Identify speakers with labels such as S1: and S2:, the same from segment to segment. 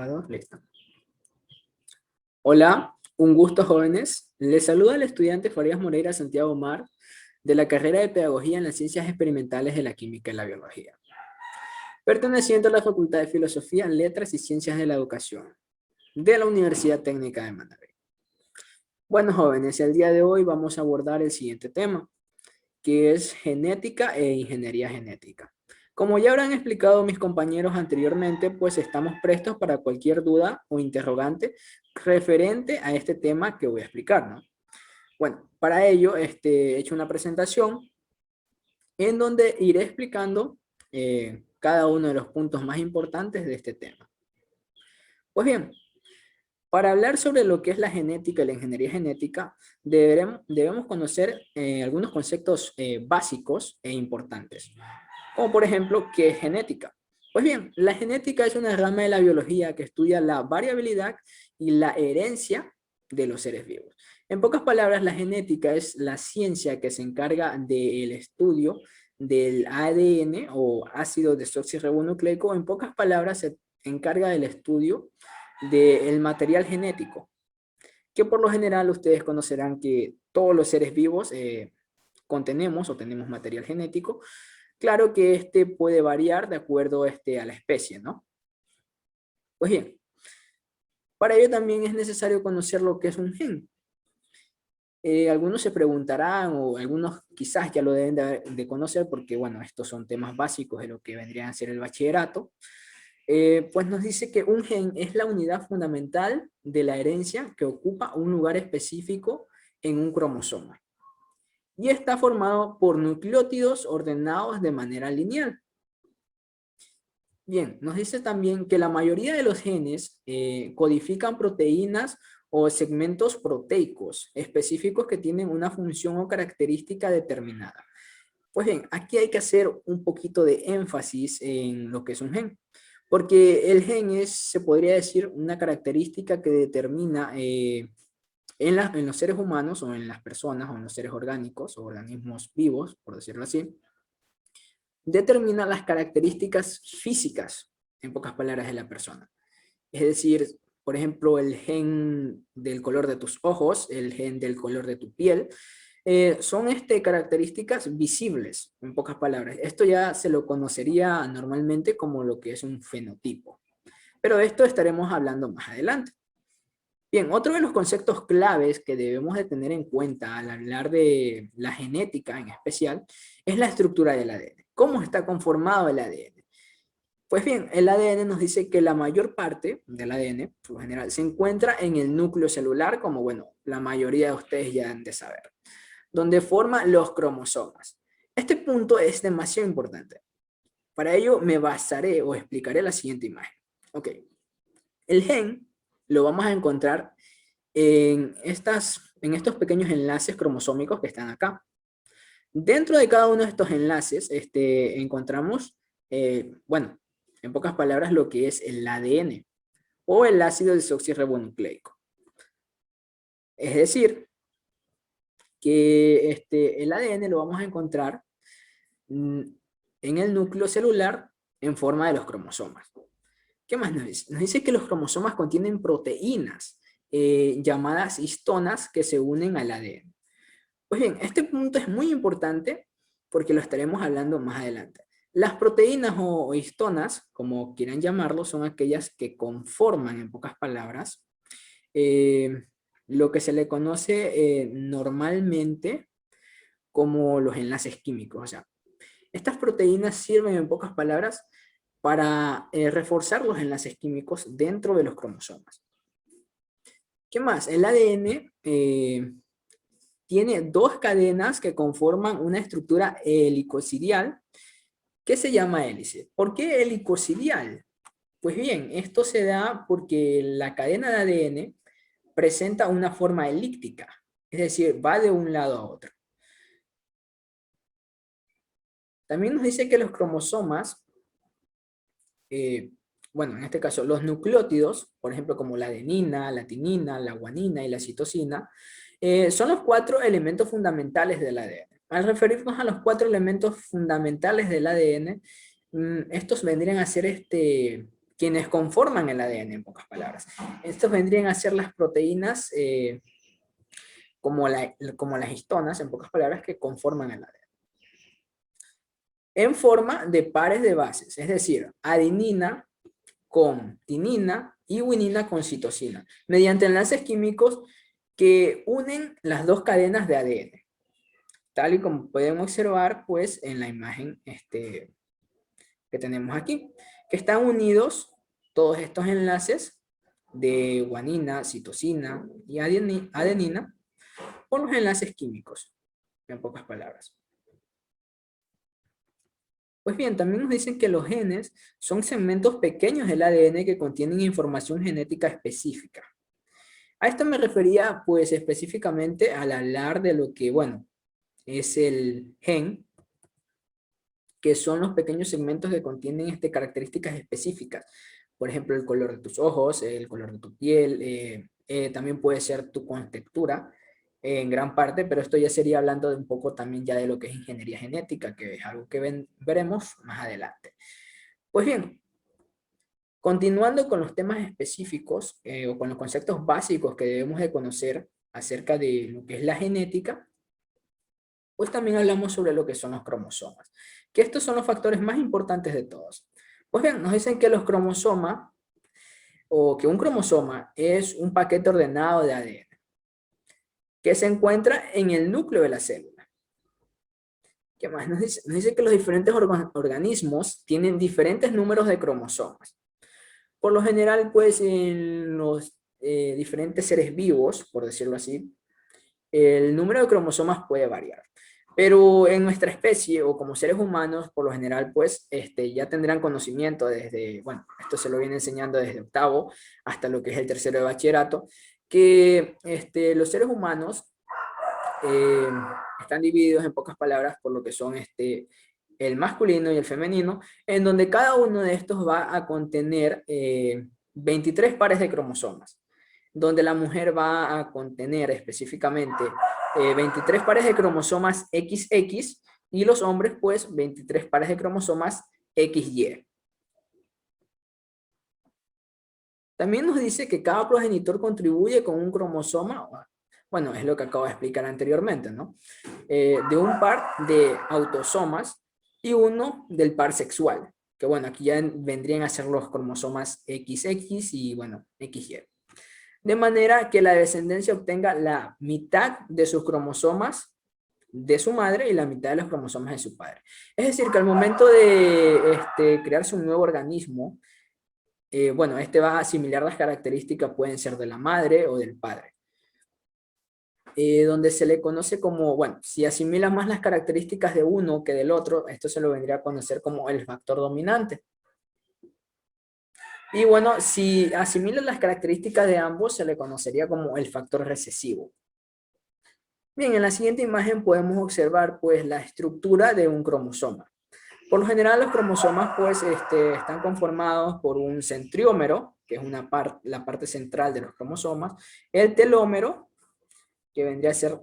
S1: grabado, listo. Hola, un gusto jóvenes. Les saluda el estudiante Farías Moreira Santiago Mar de la carrera de Pedagogía en las Ciencias Experimentales de la Química y la Biología, perteneciente a la Facultad de Filosofía, Letras y Ciencias de la Educación de la Universidad Técnica de Manabí. Bueno jóvenes, el día de hoy vamos a abordar el siguiente tema, que es genética e ingeniería genética. Como ya habrán explicado mis compañeros anteriormente, pues estamos prestos para cualquier duda o interrogante referente a este tema que voy a explicar, ¿no? Bueno, para ello he hecho una presentación en donde iré explicando cada uno de los puntos más importantes de este tema. Pues bien, para hablar sobre lo que es la genética y la ingeniería genética, debemos conocer algunos conceptos básicos e importantes, como por ejemplo, ¿qué es genética? Pues bien, la genética es una rama de la biología que estudia la variabilidad y la herencia de los seres vivos. En pocas palabras, la genética es la ciencia que se encarga del estudio del ADN o ácido desoxirribonucleico. En pocas palabras, se encarga del estudio del material genético, que por lo general ustedes conocerán que todos los seres vivos contenemos o tenemos material genético. Claro que este puede variar de acuerdo a la especie, ¿no? Pues bien, para ello también es necesario conocer lo que es un gen. Algunos se preguntarán, o algunos quizás ya lo deben de conocer, porque bueno, estos son temas básicos de lo que vendría a ser el bachillerato. Pues nos dice que un gen es la unidad fundamental de la herencia que ocupa un lugar específico en un cromosoma. Y está formado por nucleótidos ordenados de manera lineal. Bien, nos dice también que la mayoría de los genes codifican proteínas o segmentos proteicos específicos que tienen una función o característica determinada. Pues bien, aquí hay que hacer un poquito de énfasis en lo que es un gen, porque el gen es, se podría decir, una característica que determina en los seres humanos o en las personas o en los seres orgánicos o organismos vivos, por decirlo así, determina las características físicas, en pocas palabras, de la persona. Es decir, por ejemplo, el gen del color de tus ojos, el gen del color de tu piel, son características visibles, en pocas palabras. Esto ya se lo conocería normalmente como lo que es un fenotipo. Pero de esto estaremos hablando más adelante. Bien, otro de los conceptos claves que debemos de tener en cuenta al hablar de la genética en especial es la estructura del ADN. ¿Cómo está conformado el ADN? Pues bien, el ADN nos dice que la mayor parte del ADN, por lo general, se encuentra en el núcleo celular, como bueno, la mayoría de ustedes ya han de saber, donde forma los cromosomas. Este punto es demasiado importante. Para ello me basaré o explicaré la siguiente imagen. Ok, el gen lo vamos a encontrar en estos pequeños enlaces cromosómicos que están acá. Dentro de cada uno de estos enlaces encontramos, bueno, en pocas palabras, lo que es el ADN o el ácido desoxirribonucleico. Es decir, que el ADN lo vamos a encontrar en el núcleo celular en forma de los cromosomas. ¿Qué más nos dice? Nos dice que los cromosomas contienen proteínas llamadas histonas que se unen al ADN. Pues bien, este punto es muy importante porque lo estaremos hablando más adelante. Las proteínas o histonas, como quieran llamarlo, son aquellas que conforman, en pocas palabras, lo que se le conoce normalmente como los enlaces químicos. O sea, estas proteínas sirven, en pocas palabras, para reforzar los enlaces químicos dentro de los cromosomas. ¿Qué más? El ADN tiene dos cadenas que conforman una estructura helicosidial que se llama hélice. ¿Por qué helicosidial? Pues bien, esto se da porque la cadena de ADN presenta una forma elíptica, es decir, va de un lado a otro. También nos dice que los cromosomas, bueno, en este caso, los nucleótidos, por ejemplo, como la adenina, la timina, la guanina y la citosina, son los 4 elementos fundamentales del ADN. Al referirnos a los 4 elementos fundamentales del ADN, estos vendrían a ser quienes conforman el ADN, en pocas palabras. Estos vendrían a ser las proteínas como las histonas, en pocas palabras, que conforman el ADN. En forma de pares de bases, es decir, adenina con timina y guanina con citosina, mediante enlaces químicos que unen las dos cadenas de ADN. Tal y como pueden observar, pues, en la imagen que tenemos aquí, que están unidos todos estos enlaces de guanina, citosina y adenina por los enlaces químicos, en pocas palabras. Pues bien, también nos dicen que los genes son segmentos pequeños del ADN que contienen información genética específica. A esto me refería, pues, específicamente al hablar de lo que, bueno, es el gen, que son los pequeños segmentos que contienen características específicas. Por ejemplo, el color de tus ojos, el color de tu piel, también puede ser tu contextura en gran parte, pero esto ya sería hablando de un poco también ya de lo que es ingeniería genética, que es algo que veremos más adelante. Pues bien, continuando con los temas específicos o con los conceptos básicos que debemos de conocer acerca de lo que es la genética, pues también hablamos sobre lo que son los cromosomas, que estos son los factores más importantes de todos. Pues bien, nos dicen que los cromosomas, o que un cromosoma es un paquete ordenado de ADN, que se encuentra en el núcleo de la célula. ¿Qué más? Nos dice que los diferentes organismos tienen diferentes números de cromosomas. Por lo general, pues en los diferentes seres vivos, por decirlo así, el número de cromosomas puede variar. Pero en nuestra especie o como seres humanos, por lo general, pues ya tendrán conocimiento desde, bueno, esto se lo viene enseñando desde octavo hasta lo que es el tercero de bachillerato, que los seres humanos eh, están divididos en pocas palabras por lo que son el masculino y el femenino, en donde cada uno de estos va a contener 23 pares de cromosomas, donde la mujer va a contener específicamente 23 pares de cromosomas XX y los hombres pues 23 pares de cromosomas XY. También nos dice que cada progenitor contribuye con un cromosoma, bueno, es lo que acabo de explicar anteriormente, ¿no? De un par de autosomas y uno del par sexual, que bueno, aquí ya vendrían a ser los cromosomas XX y bueno, XY. De manera que la descendencia obtenga la mitad de sus cromosomas de su madre y la mitad de los cromosomas de su padre. Es decir, que al momento de crearse un nuevo organismo, bueno, va a asimilar las características, pueden ser de la madre o del padre. Donde se le conoce como, bueno, si asimila más las características de uno que del otro, esto se lo vendría a conocer como el factor dominante. Y bueno, si asimila las características de ambos, se le conocería como el factor recesivo. Bien, en la siguiente imagen podemos observar pues la estructura de un cromosoma. Por lo general los cromosomas pues están conformados por un centriómero, que es la parte central de los cromosomas, el telómero, que vendría a ser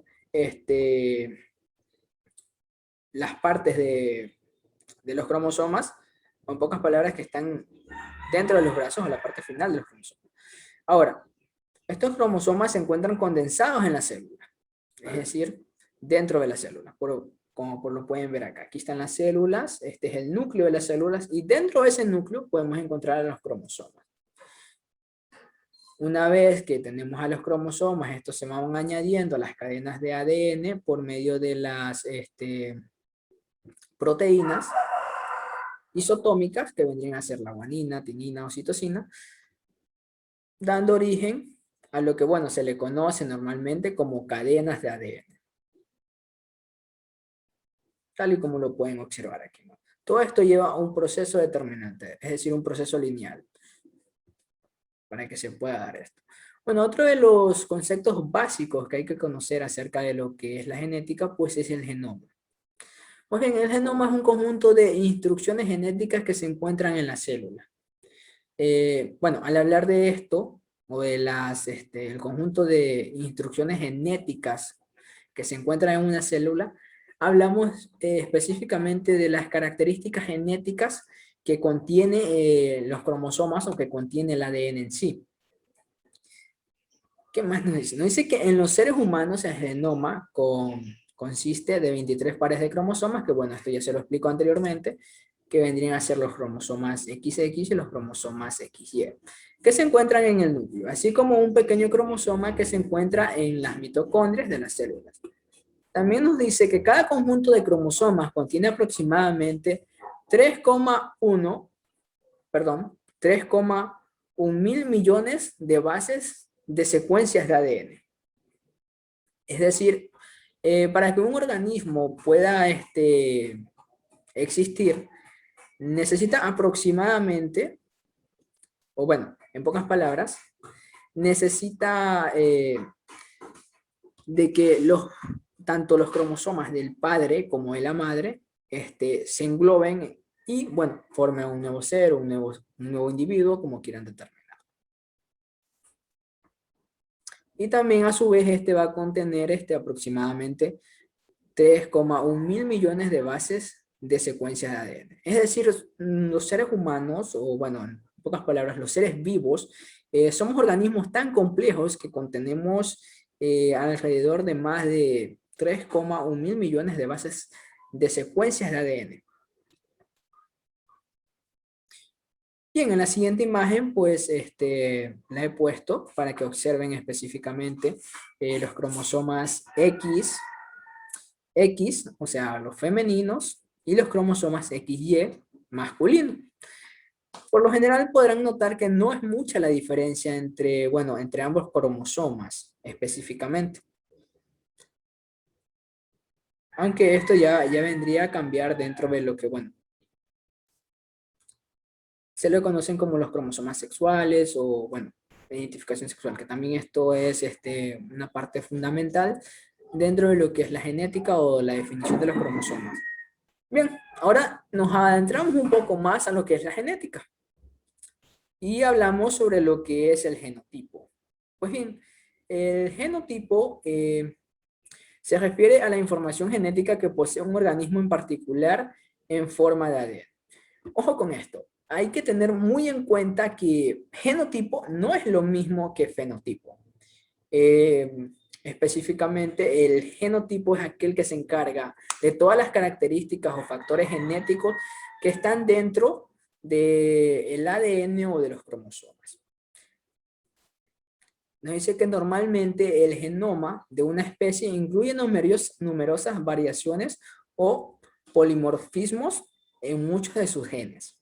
S1: las partes de los cromosomas, o en pocas palabras que están dentro de los brazos o la parte final de los cromosomas. Ahora, estos cromosomas se encuentran condensados en la célula, es decir, dentro de la célula, como lo pueden ver acá. Aquí están las células, este es el núcleo de las células, y dentro de ese núcleo podemos encontrar los cromosomas. Una vez que tenemos a los cromosomas, estos se van añadiendo a las cadenas de ADN por medio de las proteínas isotómicas, que vendrían a ser la guanina, timina o citosina, dando origen a lo que, bueno, se le conoce normalmente como cadenas de ADN. Tal y como lo pueden observar aquí, ¿no? Todo esto lleva a un proceso determinante, es decir, un proceso lineal, para que se pueda dar esto. Bueno, otro de los conceptos básicos que hay que conocer acerca de lo que es la genética, pues es el genoma. Pues bien, el genoma es un conjunto de instrucciones genéticas que se encuentran en la célula. Bueno, al hablar de esto, o de el conjunto de instrucciones genéticas que se encuentran en una célula, hablamos específicamente de las características genéticas que contiene los cromosomas o que contiene el ADN en sí. ¿Qué más nos dice? Nos dice que en los seres humanos el genoma consiste de 23 pares de cromosomas, que bueno, esto ya se lo explico anteriormente, que vendrían a ser los cromosomas XX y los cromosomas XY, que se encuentran en el núcleo, así como un pequeño cromosoma que se encuentra en las mitocondrias de las células. También nos dice que cada conjunto de cromosomas contiene aproximadamente 3,1, perdón, 3,1 mil millones de bases de secuencias de ADN. Es decir, para que un organismo pueda existir, necesita aproximadamente, o bueno, en pocas palabras, necesita de que tanto los cromosomas del padre como de la madre se engloben y, bueno, formen un nuevo ser, un nuevo individuo, como quieran determinar. Y también a su vez va a contener aproximadamente 3,1 mil millones de bases de secuencias de ADN. Es decir, los seres humanos, o bueno, en pocas palabras, los seres vivos, somos organismos tan complejos que contenemos alrededor de más de 3,1 mil millones de bases de secuencias de ADN. Bien, en la siguiente imagen, pues, la he puesto para que observen específicamente los cromosomas X, o sea, los femeninos, y los cromosomas XY masculinos. Por lo general podrán notar que no es mucha la diferencia entre, bueno, entre ambos cromosomas específicamente. Aunque esto ya vendría a cambiar dentro de lo que, bueno, se le conocen como los cromosomas sexuales o, bueno, la identificación sexual, que también esto es una parte fundamental dentro de lo que es la genética o la definición de los cromosomas. Bien, ahora nos adentramos un poco más a lo que es la genética y hablamos sobre lo que es el genotipo. Pues bien, el genotipo se refiere a la información genética que posee un organismo en particular en forma de ADN. Ojo con esto, hay que tener muy en cuenta que genotipo no es lo mismo que fenotipo. Específicamente, el genotipo es aquel que se encarga de todas las características o factores genéticos que están dentro del ADN o de los cromosomas. Nos dice que normalmente el genoma de una especie incluye numerosas variaciones o polimorfismos en muchos de sus genes.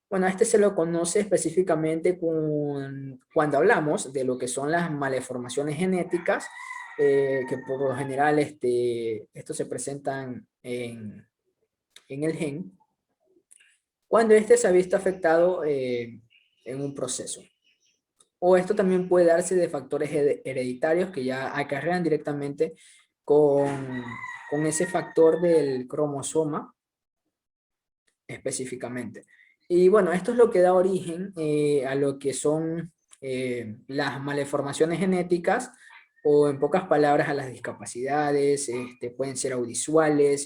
S1: Bueno, a se lo conoce específicamente cuando hablamos de lo que son las malformaciones genéticas, que por lo general estos se presentan en el gen, cuando se ha visto afectado en un proceso. O esto también puede darse de factores hereditarios que ya acarrean directamente con ese factor del cromosoma específicamente. Y bueno, esto es lo que da origen a lo que son las malformaciones genéticas o en pocas palabras a las discapacidades, pueden ser audiovisuales,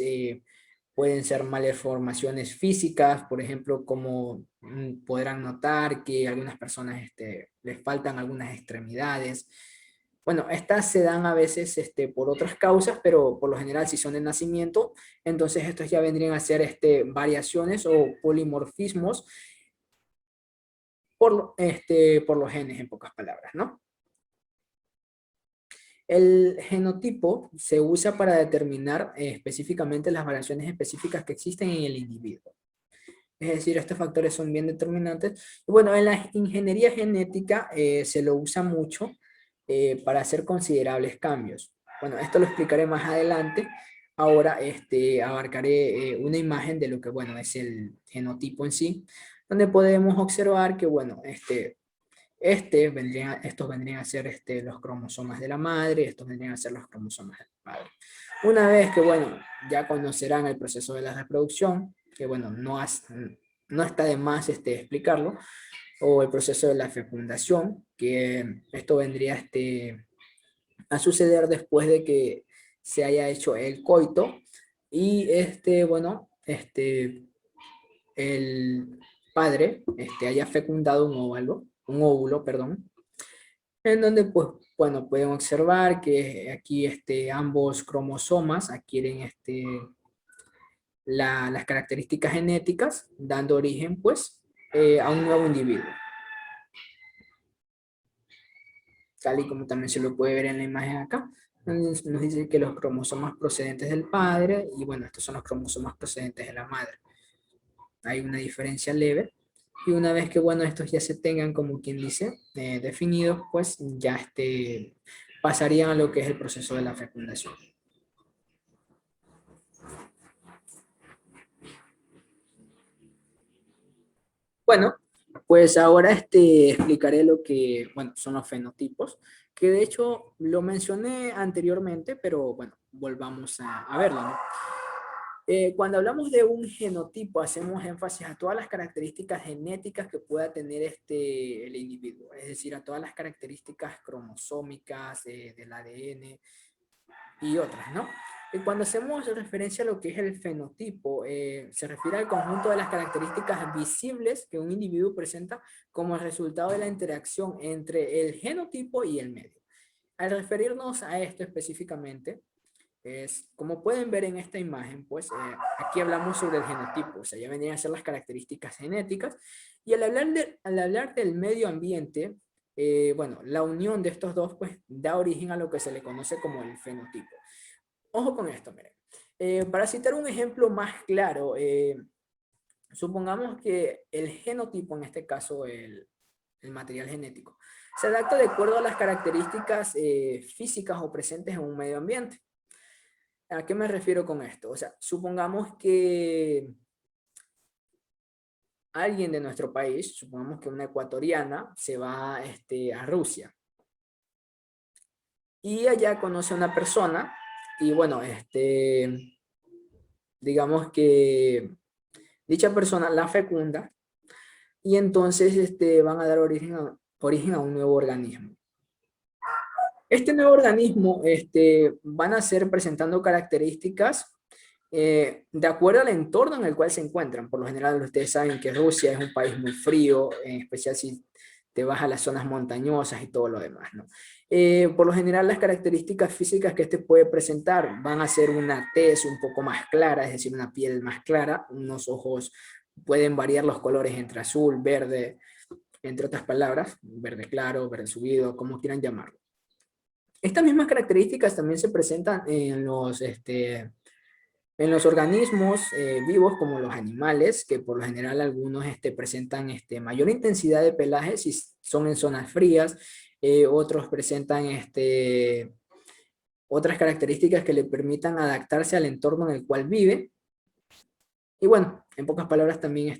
S1: pueden ser malformaciones físicas, por ejemplo, como podrán notar que a algunas personas les faltan algunas extremidades. Bueno, estas se dan a veces por otras causas, pero por lo general si son de nacimiento, entonces estos ya vendrían a ser variaciones o polimorfismos por los genes, en pocas palabras, ¿no? El genotipo se usa para determinar específicamente las variaciones específicas que existen en el individuo. Es decir, estos factores son bien determinantes. Y bueno, en la ingeniería genética se lo usa mucho para hacer considerables cambios. Bueno, esto lo explicaré más adelante. Ahora abarcaré una imagen de lo que, bueno, es el genotipo en sí, donde podemos observar que, bueno, estos vendrían a ser los cromosomas de la madre, estos vendrían a ser los cromosomas del padre. Una vez que, bueno, ya conocerán el proceso de la reproducción, que, bueno, no está de más explicarlo, o el proceso de la fecundación, que esto vendría a suceder después de que se haya hecho el coito, y bueno, el padre haya fecundado un óvulo, perdón, en donde, pues, bueno, pueden observar que aquí ambos cromosomas adquieren las características genéticas, dando origen, pues, a un nuevo individuo. Tal y como también se lo puede ver en la imagen acá. Nos dice que los cromosomas procedentes del padre, y bueno, estos son los cromosomas procedentes de la madre. Hay una diferencia leve, y una vez que, bueno, estos ya se tengan, como quien dice, definidos, pues ya pasarían a lo que es el proceso de la fecundación. Bueno, pues ahora explicaré lo que, bueno, son los fenotipos, que de hecho lo mencioné anteriormente, pero bueno, volvamos a verlo, ¿no? Cuando hablamos de un genotipo, hacemos énfasis a todas las características genéticas que pueda tener el individuo, es decir, a todas las características cromosómicas del ADN y otras, ¿no? Y cuando hacemos referencia a lo que es el fenotipo, se refiere al conjunto de las características visibles que un individuo presenta como resultado de la interacción entre el genotipo y el medio. Al referirnos a esto específicamente, como pueden ver en esta imagen, pues aquí hablamos sobre el genotipo, o sea, ya vendrían a ser las características genéticas, y al hablar del medio ambiente, bueno, la unión de estos dos, pues, da origen a lo que se le conoce como el fenotipo. Ojo con esto, miren. Para citar un ejemplo más claro, supongamos que el genotipo, en este caso el material genético, se adapta de acuerdo a las características físicas o presentes en un medio ambiente. ¿A qué me refiero con esto? O sea, supongamos que alguien de nuestro país, supongamos que una ecuatoriana, se va a Rusia y allá conoce a una persona y bueno, digamos que dicha persona la fecunda y entonces van a dar origen a un nuevo organismo. Este nuevo organismo van a ser presentando características de acuerdo al entorno en el cual se encuentran. Por lo general, ustedes saben que Rusia es un país muy frío, en especial si te vas a las zonas montañosas y todo lo demás, ¿no? Por lo general, las características físicas que este puede presentar van a ser una tez un poco más clara, es decir, una piel más clara, unos ojos, pueden variar los colores entre azul, verde, entre otras palabras, verde claro, verde subido, como quieran llamarlo. Estas mismas características también se presentan en los organismos vivos como los animales, que por lo general algunos presentan mayor intensidad de pelaje si son en zonas frías, otros presentan otras características que le permitan adaptarse al entorno en el cual vive. Y bueno, en pocas palabras también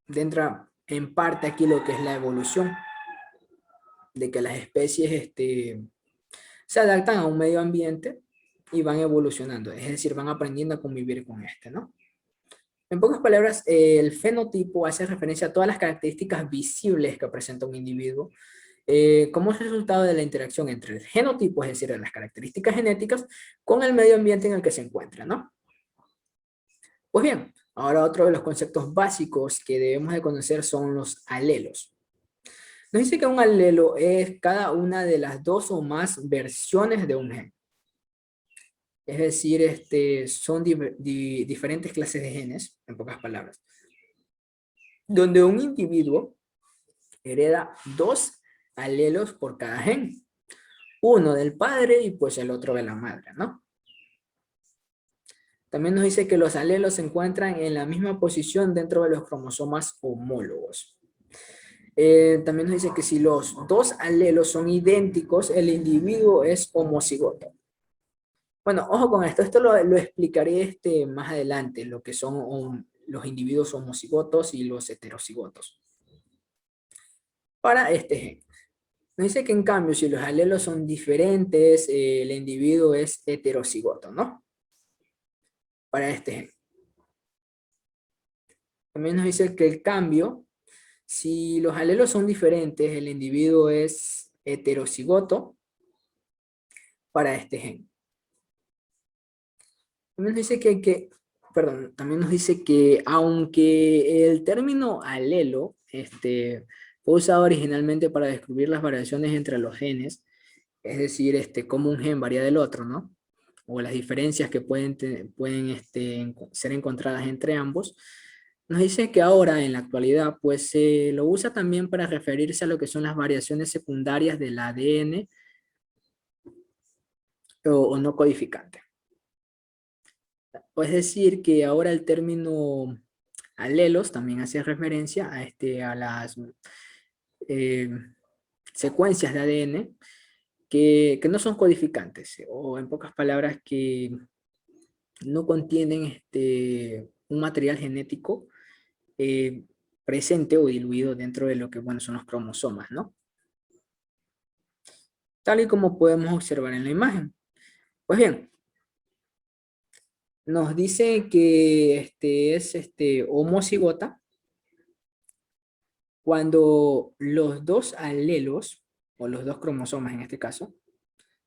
S1: entra en parte aquí lo que es la evolución, de que las especies se adaptan a un medio ambiente y van evolucionando, es decir, van aprendiendo a convivir con ¿no? En pocas palabras, el fenotipo hace referencia a todas las características visibles que presenta un individuo como resultado de la interacción entre el genotipo, es decir, las características genéticas, con el medio ambiente en el que se encuentra, ¿no? Pues bien, ahora otro de los conceptos básicos que debemos de conocer son los alelos. Nos dice que un alelo es cada una de las dos o más versiones de un gen. Es decir, son diferentes clases de genes, en pocas palabras, donde un individuo hereda dos alelos por cada gen, uno del padre y pues el otro de la madre, ¿no? También nos dice que los alelos se encuentran en la misma posición dentro de los cromosomas homólogos. También nos dice que si los dos alelos son idénticos, el individuo es homocigoto. Bueno, ojo con esto lo explicaré más adelante, lo que son los individuos homocigotos y los heterocigotos. Para este gen. Nos dice que en cambio, si los alelos son diferentes, el individuo es heterocigoto, ¿no? Para este gen. También nos dice que el cambio, si los alelos son diferentes, el individuo es heterocigoto para este gen. También nos dice que perdón, también nos dice que aunque el término alelo fue usado originalmente para describir las variaciones entre los genes, es decir, cómo un gen varía del otro, ¿no? O las diferencias que pueden ser encontradas entre ambos, nos dice que ahora, en la actualidad, pues se lo usa también para referirse a lo que son las variaciones secundarias del ADN o no codificante. O es decir, que ahora el término alelos también hace referencia a las eh, secuencias de ADN que no son codificantes, o en pocas palabras, que no contienen un material genético eh, presente o diluido dentro de lo que, bueno, son los cromosomas, ¿no? Tal y como podemos observar en la imagen. Pues bien, nos dice que es homocigota cuando los dos alelos, o los dos cromosomas en este caso,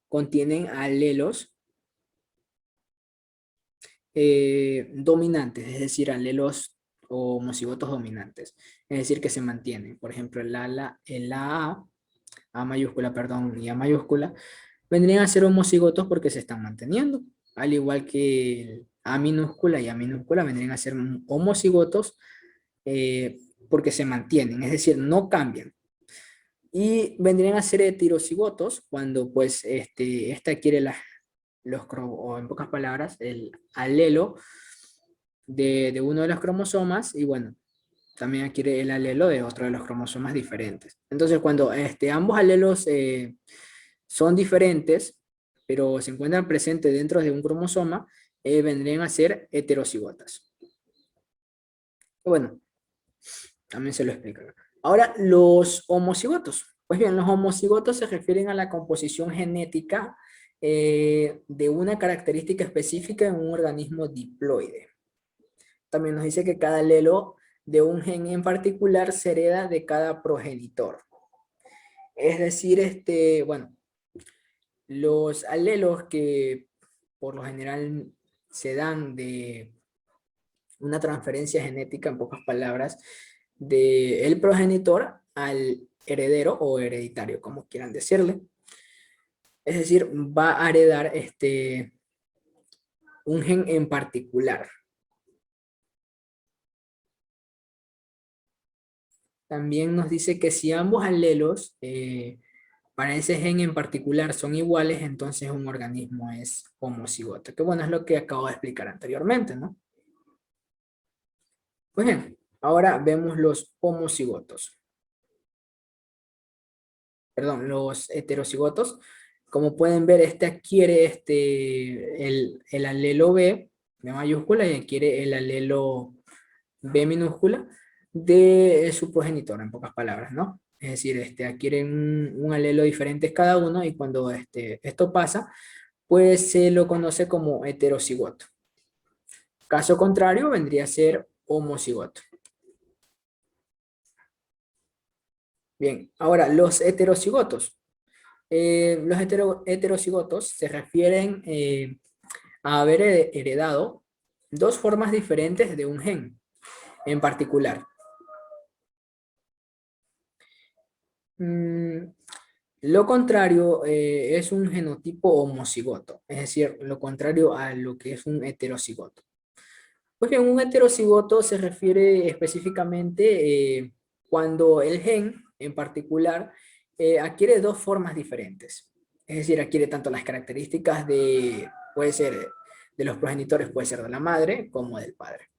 S1: contienen alelos dominantes, es decir, alelos o homocigotos dominantes, es decir, que se mantienen. Por ejemplo, el A mayúscula, perdón, y A mayúscula, vendrían a ser homocigotos porque se están manteniendo, al igual que el A minúscula y A minúscula vendrían a ser homocigotos porque se mantienen, es decir, no cambian. Y vendrían a ser heterocigotos cuando pues esta adquiere o en pocas palabras, el alelo de uno de los cromosomas y bueno, también adquiere el alelo de otro de los cromosomas diferentes. Entonces, cuando ambos alelos son diferentes, pero se encuentran presentes dentro de un cromosoma, vendrían a ser heterocigotas. Bueno, también se lo explico. Ahora, los homocigotos. Pues bien, los homocigotos se refieren a la composición genética de una característica específica en un organismo diploide. También nos dice que cada alelo de un gen en particular se hereda de cada progenitor. Es decir, bueno, los alelos que por lo general se dan de una transferencia genética, en pocas palabras, del progenitor al heredero o hereditario, como quieran decirle. Es decir, va a heredar un gen en particular. También nos dice que si ambos alelos para ese gen en particular son iguales, entonces un organismo es homocigoto. Que bueno, es lo que acabo de explicar anteriormente, ¿no? Pues bien, ahora vemos los homocigotos. Perdón, los heterocigotos. Como pueden ver, adquiere el alelo B mayúscula, y adquiere el alelo B minúscula de su progenitor, en pocas palabras, ¿no? Es decir, adquieren un alelo diferente cada uno y cuando esto pasa, pues se lo conoce como heterocigoto. Caso contrario, vendría a ser homocigoto. Bien, ahora los heterocigotos. Los heterocigotos se refieren a haber heredado dos formas diferentes de un gen en particular. Lo contrario es un genotipo homocigoto, es decir, lo contrario a lo que es un heterocigoto. Pues bien, un heterocigoto se refiere específicamente cuando el gen en particular adquiere dos formas diferentes. Es decir, adquiere tanto las características puede ser de los progenitores, puede ser de la madre como del padre.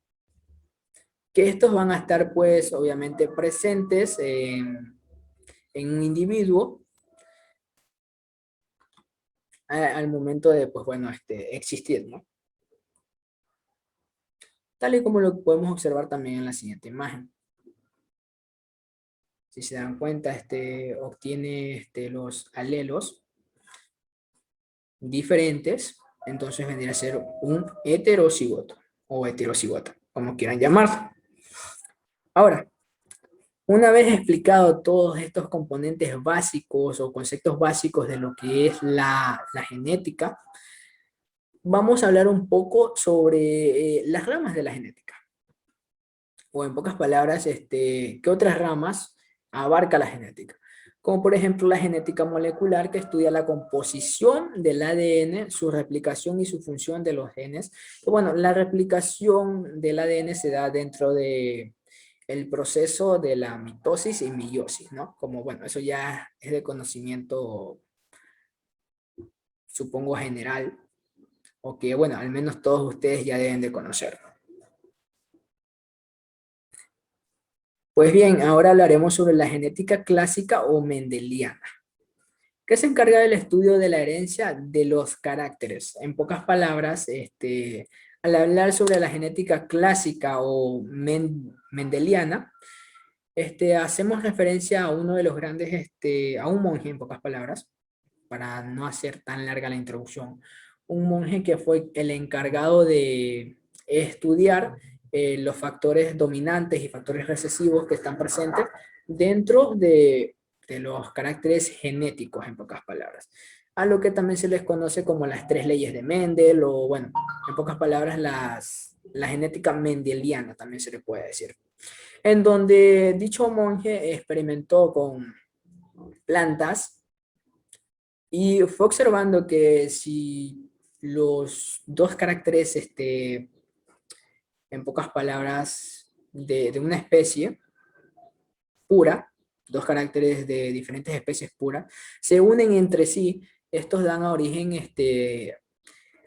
S1: Que estos van a estar pues obviamente presentes en un individuo al momento de pues bueno, existir, ¿no? Tal y como lo podemos observar también en la siguiente imagen. Si se dan cuenta, obtiene los alelos diferentes, entonces vendría a ser un heterocigoto o heterocigota, como quieran llamarlo. Ahora, una vez explicado todos estos componentes básicos o conceptos básicos de lo que es la genética, vamos a hablar un poco sobre las ramas de la genética. O en pocas palabras, ¿qué otras ramas abarca la genética? Como por ejemplo la genética molecular, que estudia la composición del ADN, su replicación y su función de los genes. Y bueno, la replicación del ADN se da dentro de el proceso de la mitosis y meiosis, ¿no? Como bueno, eso ya es de conocimiento, supongo, general, o que bueno, al menos todos ustedes ya deben de conocer. Pues bien, ahora hablaremos sobre la genética clásica o mendeliana, que se encarga del estudio de la herencia de los caracteres. En pocas palabras, al hablar sobre la genética clásica o mendeliana, hacemos referencia a uno de los grandes, a un monje, en pocas palabras, para no hacer tan larga la introducción, un monje que fue el encargado de estudiar los factores dominantes y factores recesivos que están presentes dentro de los caracteres genéticos, en pocas palabras. A lo que también se les conoce como las tres leyes de Mendel, o bueno, en pocas palabras, la genética mendeliana también se le puede decir. En donde dicho monje experimentó con plantas y fue observando que si los dos caracteres, en pocas palabras, de una especie pura, dos caracteres de diferentes especies puras, se unen entre sí, estos dan a origen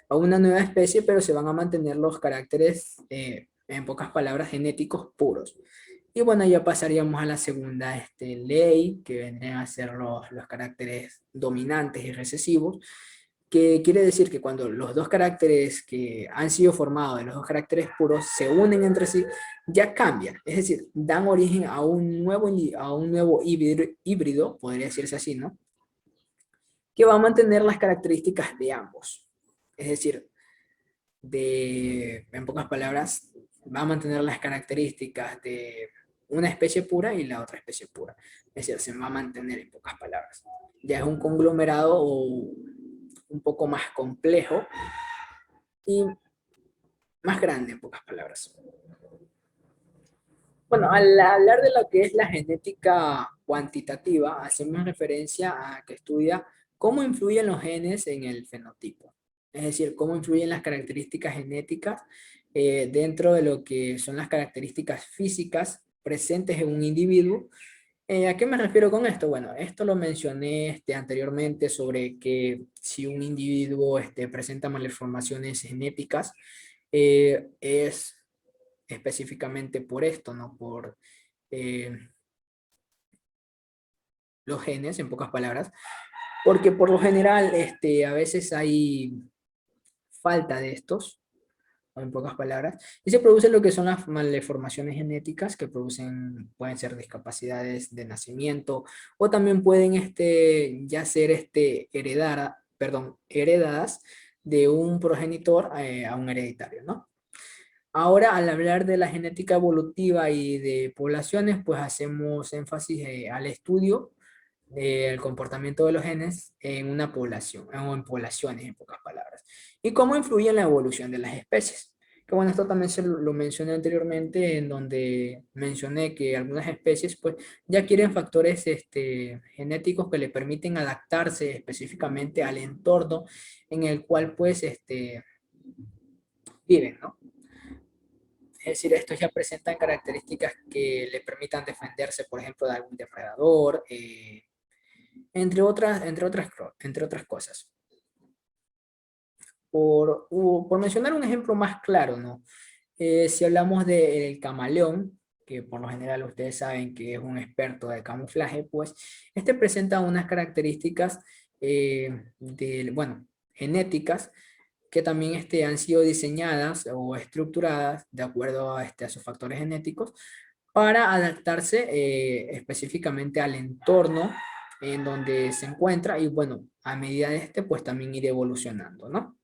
S1: a una nueva especie, pero se van a mantener los caracteres, en pocas palabras, genéticos puros. Y bueno, ya pasaríamos a la segunda ley, que vendrían a ser los caracteres dominantes y recesivos, que quiere decir que cuando los dos caracteres que han sido formados de los dos caracteres puros se unen entre sí, ya cambian, es decir, dan origen a un nuevo híbrido, podría decirse así, ¿no? Que va a mantener las características de ambos. Es decir, en pocas palabras, va a mantener las características de una especie pura y la otra especie pura. Es decir, se va a mantener en pocas palabras. Ya es un conglomerado o un poco más complejo y más grande en pocas palabras. Bueno, al hablar de lo que es la genética cuantitativa, hacemos referencia a que estudia cómo influyen los genes en el fenotipo. Es decir, cómo influyen las características genéticas dentro de lo que son las características físicas presentes en un individuo. ¿A qué me refiero con esto? Bueno, esto lo mencioné anteriormente sobre que si un individuo presenta malformaciones genéticas, es específicamente por esto, ¿no? Por eh, los genes, en pocas palabras, porque por lo general a veces hay falta de estos, o en pocas palabras, y se producen lo que son las malformaciones genéticas que pueden ser discapacidades de nacimiento, o también pueden ya ser heredadas de un progenitor a un hereditario, ¿no? Ahora, al hablar de la genética evolutiva y de poblaciones, pues hacemos énfasis al estudio del comportamiento de los genes en una población, o en poblaciones, en pocas palabras, y cómo influye en la evolución de las especies. Que bueno, esto también lo mencioné anteriormente, en donde mencioné que algunas especies pues ya quieren factores genéticos que le permiten adaptarse específicamente al entorno en el cual pues viven, ¿no? Es decir, estos ya presentan características que le permitan defenderse, por ejemplo, de algún depredador, entre otras cosas. Por mencionar un ejemplo más claro, ¿no? Si hablamos del camaleón, que por lo general ustedes saben que es un experto de camuflaje, pues este presenta unas características bueno, genéticas que también han sido diseñadas o estructuradas de acuerdo a sus factores genéticos para adaptarse específicamente al entorno en donde se encuentra y bueno, a medida de pues también ir evolucionando, ¿no?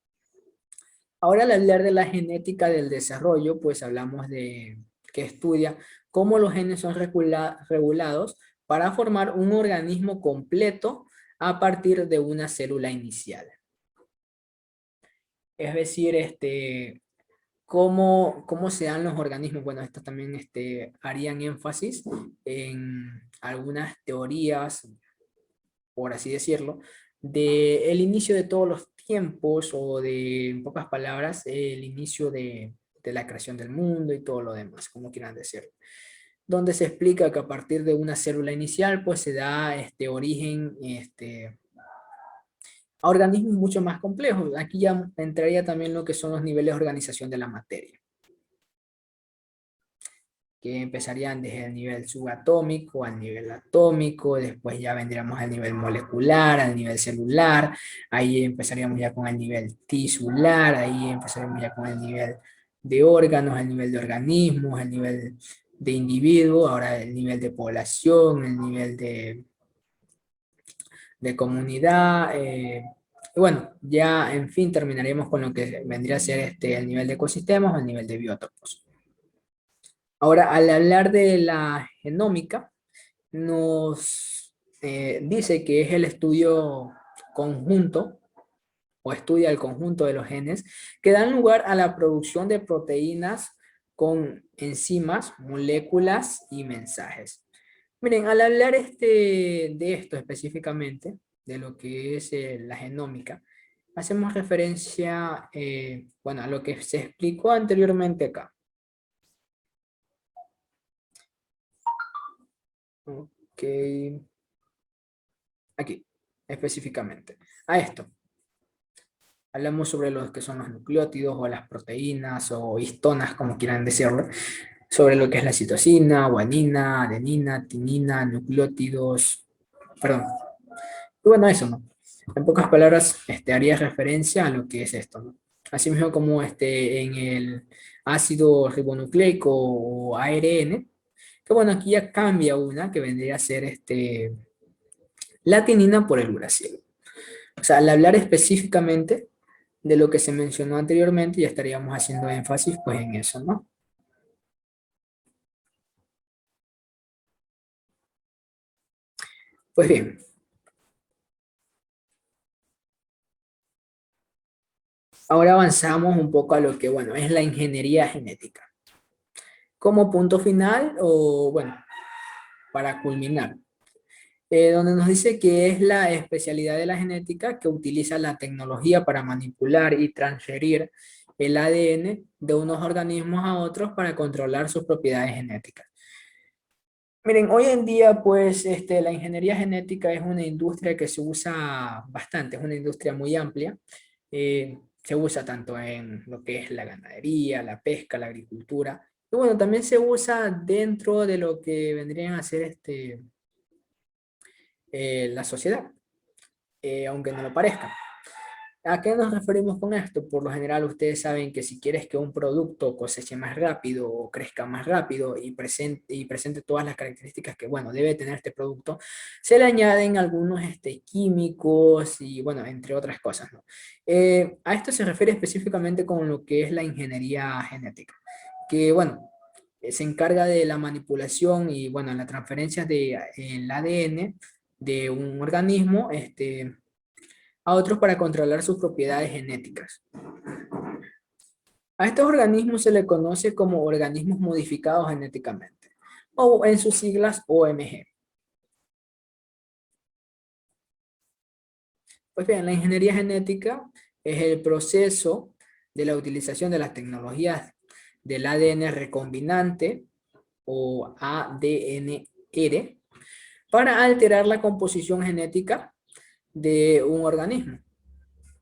S1: Ahora al hablar de la genética del desarrollo, pues hablamos de que estudia cómo los genes son regulados para formar un organismo completo a partir de una célula inicial. Es decir, cómo se dan los organismos. Bueno, estos también harían énfasis en algunas teorías, por así decirlo, de el inicio de todos los tiempos o de, en pocas palabras, el inicio de la creación del mundo y todo lo demás, como quieran decirlo. Donde se explica que a partir de una célula inicial, pues se da origen a organismos mucho más complejos. Aquí ya entraría también lo que son los niveles de organización de la materia, que empezarían desde el nivel subatómico al nivel atómico, después ya vendríamos al nivel molecular, al nivel celular, ahí empezaríamos ya con el nivel tisular, ahí empezaríamos ya con el nivel de órganos, el nivel de organismos, el nivel de individuo, ahora el nivel de población, el nivel de comunidad, y bueno, ya en fin terminaríamos con lo que vendría a ser el nivel de ecosistemas o el nivel de biótopos. Ahora, al hablar de la genómica, nos dice que es el estudio conjunto o estudia el conjunto de los genes que dan lugar a la producción de proteínas con enzimas, moléculas y mensajes. Miren, al hablar de esto específicamente, de lo que es la genómica, hacemos referencia, bueno, a lo que se explicó anteriormente acá. Ok, aquí, específicamente. A esto. Hablamos sobre lo que son los nucleótidos o las proteínas o histonas, como quieran decirlo, sobre lo que es la citosina, guanina, adenina, timina, nucleótidos, perdón. Y bueno, eso, ¿no? En pocas palabras, haría referencia a lo que es esto, ¿no? Así mismo como en el ácido ribonucleico o ARN, que bueno, aquí ya cambia una que vendría a ser la tinina por el uracilo. O sea, al hablar específicamente de lo que se mencionó anteriormente, ya estaríamos haciendo énfasis pues en eso, ¿no? Pues bien, ahora avanzamos un poco a lo que, bueno, es la ingeniería genética. Como punto final, o bueno, para culminar, donde nos dice que es la especialidad de la genética que utiliza la tecnología para manipular y transferir el ADN de unos organismos a otros para controlar sus propiedades genéticas. Miren, hoy en día, pues, la ingeniería genética es una industria que se usa bastante, es una industria muy amplia. Se usa tanto en lo que es la ganadería, la pesca, la agricultura. Y bueno, también se usa dentro de lo que vendrían a ser la sociedad, aunque no lo parezca. ¿A qué nos referimos con esto? Por lo general, ustedes saben que si quieres que un producto coseche más rápido o crezca más rápido y presente todas las características que, bueno, debe tener este producto, se le añaden algunos químicos y, bueno, entre otras cosas, ¿no? A esto se refiere específicamente con lo que es la ingeniería genética, que, bueno, se encarga de la manipulación y, bueno, la transferencia del ADN de un organismo, a otros para controlar sus propiedades genéticas. A estos organismos se les conoce como organismos modificados genéticamente, o en sus siglas OMG. Pues bien, la ingeniería genética es el proceso de la utilización de las tecnologías del ADN recombinante o ADNR para alterar la composición genética de un organismo.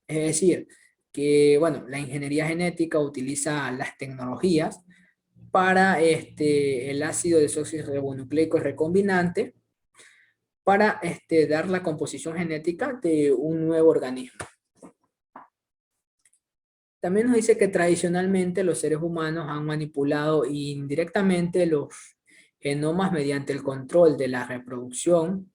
S1: Es decir, que, bueno, la ingeniería genética utiliza las tecnologías para el ácido desoxirribonucleico recombinante para dar la composición genética de un nuevo organismo. También nos dice que tradicionalmente los seres humanos han manipulado indirectamente los genomas mediante el control de la reproducción,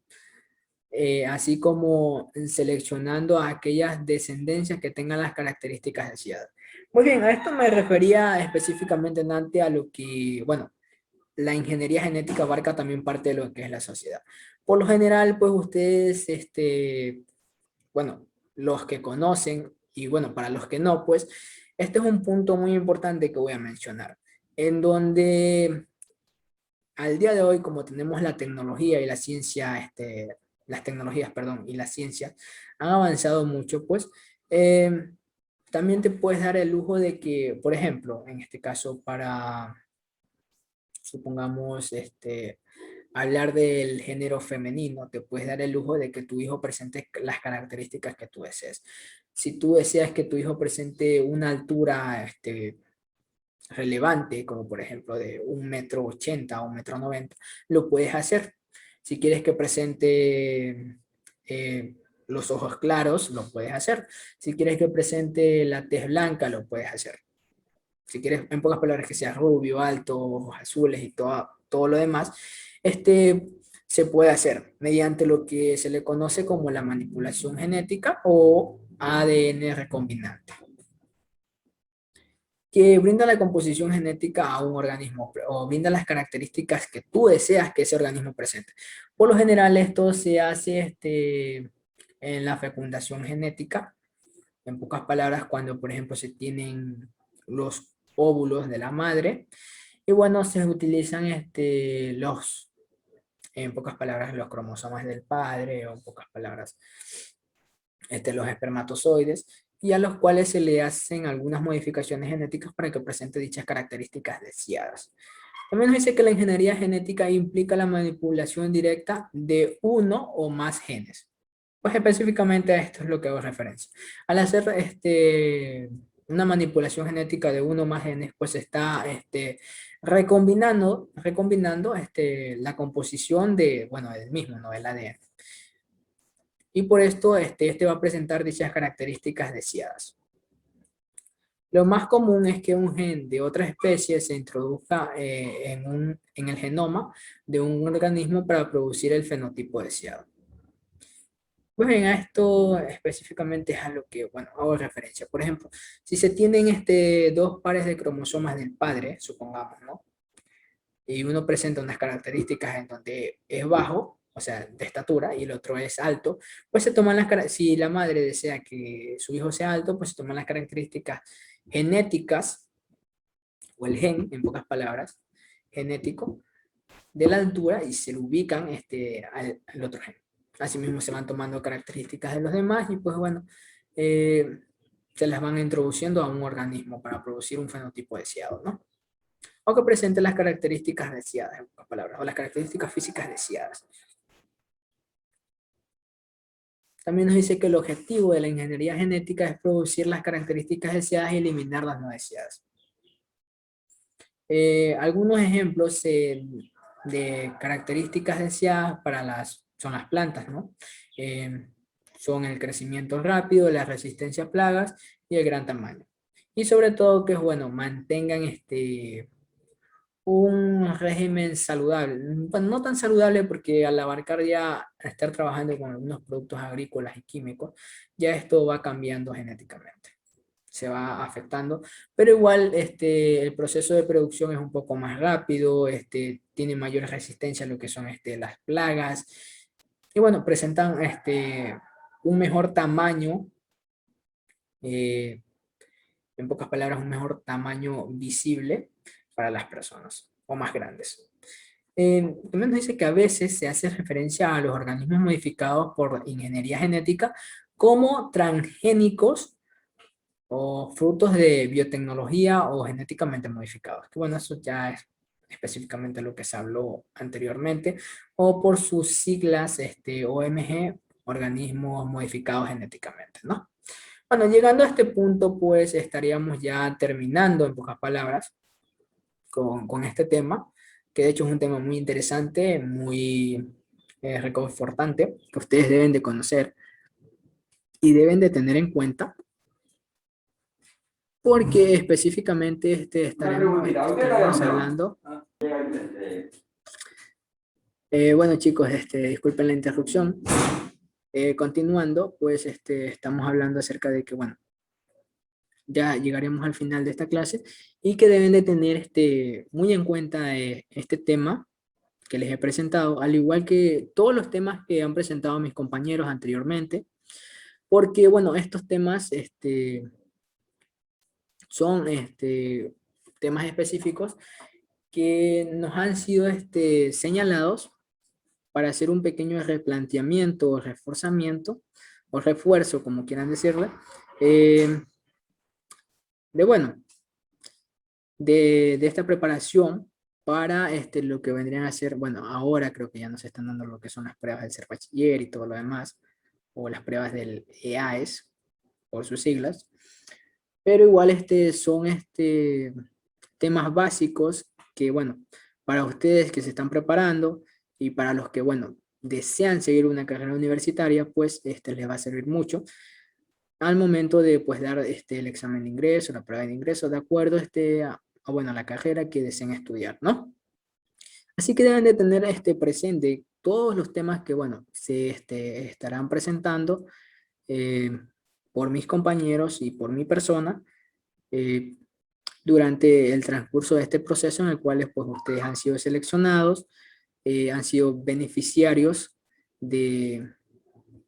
S1: así como seleccionando a aquellas descendencias que tengan las características deseadas. Muy bien, a esto me refería específicamente, Nante, a lo que, bueno, la ingeniería genética abarca también parte de lo que es la sociedad. Por lo general, pues ustedes, bueno, los que conocen Y bueno, para los que no, pues este es un punto muy importante que voy a mencionar, en donde al día de hoy, como tenemos la tecnología y la ciencia, las tecnologías, perdón, y la ciencia han avanzado mucho, pues también te puedes dar el lujo de que, por ejemplo, en este caso para, supongamos, hablar del género femenino, te puedes dar el lujo de que tu hijo presente las características que tú desees. Si tú deseas que tu hijo presente una altura, relevante, como por ejemplo de 1,80 m o 1,90 m, lo puedes hacer. Si quieres que presente los ojos claros, lo puedes hacer. Si quieres que presente la tez blanca, lo puedes hacer. Si quieres, en pocas palabras, que sea rubio, alto, ojos azules y todo lo demás, se puede hacer mediante lo que se le conoce como la manipulación genética o ADN recombinante, que brinda la composición genética a un organismo o brinda las características que tú deseas que ese organismo presente. Por lo general, esto se hace en la fecundación genética, en pocas palabras, cuando por ejemplo se tienen los óvulos de la madre, y bueno, se utilizan en pocas palabras, los cromosomas del padre, o en pocas palabras, los espermatozoides, y a los cuales se le hacen algunas modificaciones genéticas para que presente dichas características deseadas. También nos dice que la ingeniería genética implica la manipulación directa de uno o más genes. Pues específicamente a esto es lo que hago referencia. Al hacer una manipulación genética de uno o más genes, pues está recombinando la composición de, bueno, del mismo, ¿no? El ADN. Y por esto este va a presentar dichas características deseadas. Lo más común es que un gen de otra especie se introduzca en el genoma de un organismo para producir el fenotipo deseado. Pues bien, a esto específicamente es a lo que, bueno, hago referencia. Por ejemplo, si se tienen dos pares de cromosomas del padre, supongamos, ¿no? Y uno presenta unas características en donde es bajo, o sea, de estatura, y el otro es alto, pues se toman si la madre desea que su hijo sea alto, pues se toman las características genéticas, o el gen, en pocas palabras, genético, de la altura y se lo ubican al otro gen. Asimismo se van tomando características de los demás y pues bueno, se las van introduciendo a un organismo para producir un fenotipo deseado, ¿no? O que presente las características deseadas, en pocas palabras, o las características físicas deseadas. También nos dice que el objetivo de la ingeniería genética es producir las características deseadas y eliminar las no deseadas. Algunos ejemplos de características deseadas son las plantas, ¿no? Son el crecimiento rápido, la resistencia a plagas y el gran tamaño. Y sobre todo que, bueno, mantengan un régimen saludable. Bueno, no tan saludable porque al abarcar ya estar trabajando con algunos productos agrícolas y químicos, ya esto va cambiando genéticamente, se va afectando, pero igual el proceso de producción es un poco más rápido, tiene mayor resistencia a lo que son las plagas, y bueno, presentan un mejor tamaño, eh, en pocas palabras, un mejor tamaño visible para las personas, o más grandes. También nos dice que a veces se hace referencia a los organismos modificados por ingeniería genética como transgénicos o frutos de biotecnología o genéticamente modificados. Que bueno, eso ya es específicamente lo que se habló anteriormente, o por sus siglas OMG, organismos modificados genéticamente, ¿no? Bueno, llegando a este punto, pues estaríamos ya terminando, en pocas palabras, con este tema, que de hecho es un tema muy interesante, muy reconfortante, que ustedes deben de conocer y deben de tener en cuenta, porque específicamente estaremos hablando. Bueno chicos, disculpen la interrupción. Continuando, pues estamos hablando acerca de que, bueno, ya llegaremos al final de esta clase y que deben de tener muy en cuenta este tema que les he presentado, al igual que todos los temas que han presentado mis compañeros anteriormente, porque, bueno, estos temas son temas específicos que nos han sido señalados para hacer un pequeño replanteamiento o reforzamiento, o refuerzo, como quieran decirle, eh, de, bueno, de esta preparación para lo que vendrían a ser, bueno, ahora creo que ya nos están dando lo que son las pruebas del ser bachiller y todo lo demás, o las pruebas del EAES, por sus siglas, pero igual son temas básicos que, bueno, para ustedes que se están preparando y para los que, bueno, desean seguir una carrera universitaria, pues les va a servir mucho al momento de, pues, dar el examen de ingreso, la prueba de ingreso, de acuerdo bueno, a la carrera que deseen estudiar, ¿no? Así que deben de tener presente todos los temas que, bueno, se estarán presentando eh, por mis compañeros y por mi persona eh, durante el transcurso de este proceso en el cual pues, ustedes han sido seleccionados, han sido beneficiarios de,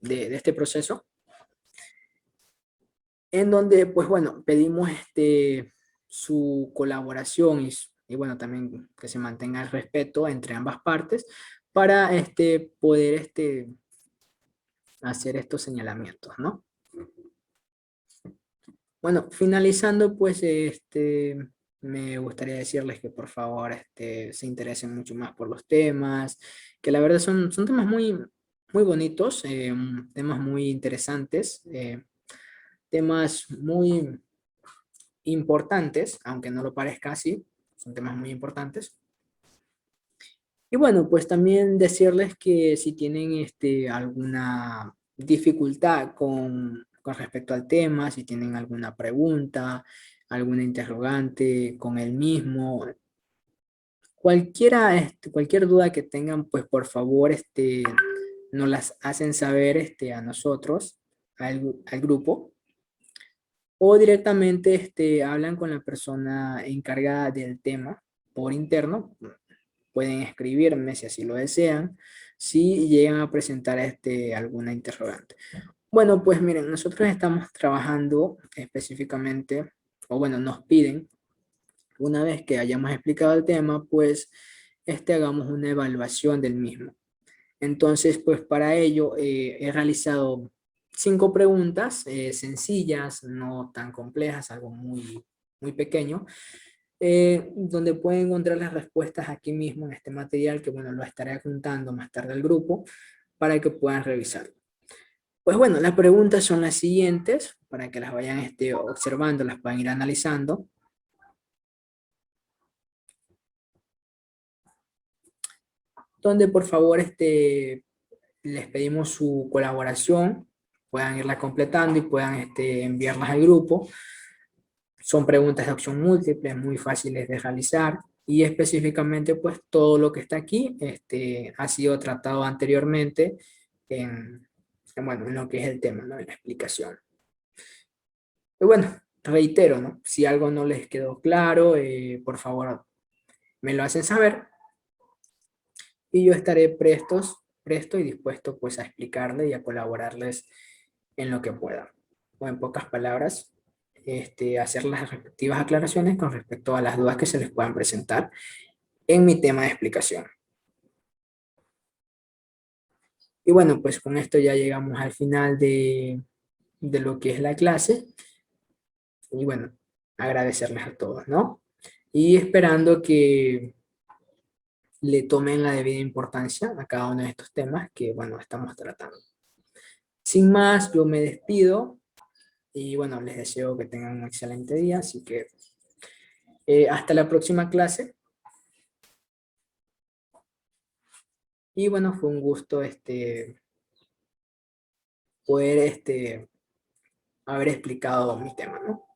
S1: de este proceso, en donde, pues bueno, pedimos su colaboración y bueno, también que se mantenga el respeto entre ambas partes para poder hacer estos señalamientos, ¿no? Bueno, finalizando, pues, me gustaría decirles que por favor, se interesen mucho más por los temas, que la verdad son temas muy, muy bonitos, temas muy interesantes, temas muy importantes, aunque no lo parezca así, son temas muy importantes. Y bueno, pues también decirles que si tienen alguna dificultad con respecto al tema, si tienen alguna pregunta, alguna interrogante con el mismo, cualquier duda que tengan, pues por favor nos las hacen saber a nosotros, al grupo, o directamente hablan con la persona encargada del tema por interno. Pueden escribirme si así lo desean, si llegan a presentar alguna interrogante. Bueno, pues miren, nosotros estamos trabajando específicamente, o bueno, nos piden, una vez que hayamos explicado el tema, pues hagamos una evaluación del mismo. Entonces, pues para ello he realizado 5 preguntas sencillas, no tan complejas, algo muy, muy pequeño, donde pueden encontrar las respuestas aquí mismo en este material que, bueno, lo estaré adjuntando más tarde al grupo para que puedan revisarlo. Pues bueno, las preguntas son las siguientes, para que las vayan observando, las puedan ir analizando. Donde por favor les pedimos su colaboración, puedan irla completando y puedan enviarlas al grupo. Son preguntas de opción múltiple, muy fáciles de realizar y específicamente pues todo lo que está aquí ha sido tratado anteriormente bueno, en lo que es el tema, ¿no? En la explicación. Y bueno, reitero, ¿no? Si algo no les quedó claro, por favor me lo hacen saber y yo estaré presto y dispuesto pues a explicarles y a colaborarles en lo que pueda. O en pocas palabras, hacer las respectivas aclaraciones con respecto a las dudas que se les puedan presentar en mi tema de explicación. Y bueno, pues con esto ya llegamos al final de lo que es la clase. Y bueno, agradecerles a todos, ¿no? Y esperando que le tomen la debida importancia a cada uno de estos temas que, bueno, estamos tratando. Sin más, yo me despido y bueno, les deseo que tengan un excelente día, así que hasta la próxima clase. Y bueno, fue un gusto poder haber explicado mi tema, ¿no?